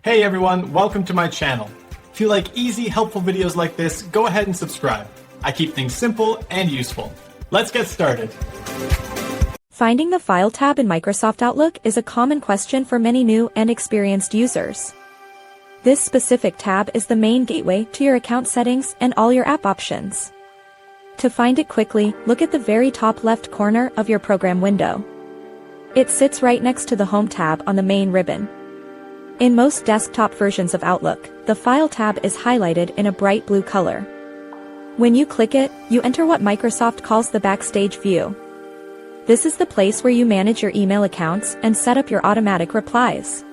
Hey everyone, welcome to my channel. If you like easy, helpful videos like this, go ahead and subscribe. I keep things simple and useful. Let's get started. Finding the File tab in Microsoft Outlook is a common question for many new and experienced users. This specific tab is the main gateway to your account settings and all your app options. To find it quickly, look at the very top left corner of your program window. It sits right next to the Home tab on the main ribbon. In most desktop versions of Outlook, the File tab is highlighted in a bright blue color. When you click it, you enter what Microsoft calls the Backstage view. This is the place where you manage your email accounts and set up your automatic replies.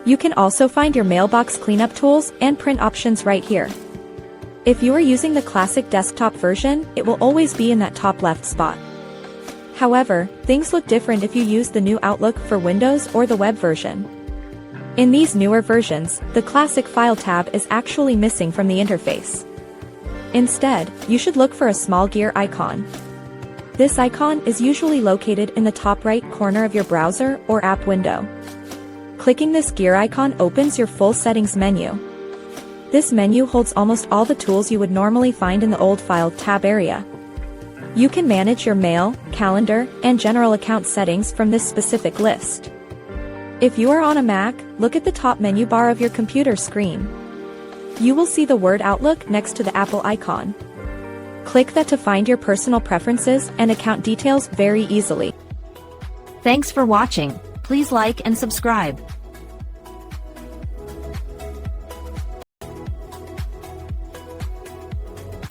You can also find your mailbox cleanup tools and print options right here. If you are using the classic desktop version, it will always be in that top left spot. However, things look different if you use the new Outlook for Windows or the web version. In these newer versions, the classic File tab is actually missing from the interface. Instead, you should look for a small gear icon. This icon is usually located in the top right corner of your browser or app window. Clicking this gear icon opens your full settings menu. This menu holds almost all the tools you would normally find in the old File tab area. You can manage your mail, calendar, and general account settings from this specific list. If you are on a Mac, look at the top menu bar of your computer screen. You will see the word Outlook next to the Apple icon. Click that to find your personal preferences and account details very easily. Thanks for watching. Please like and subscribe.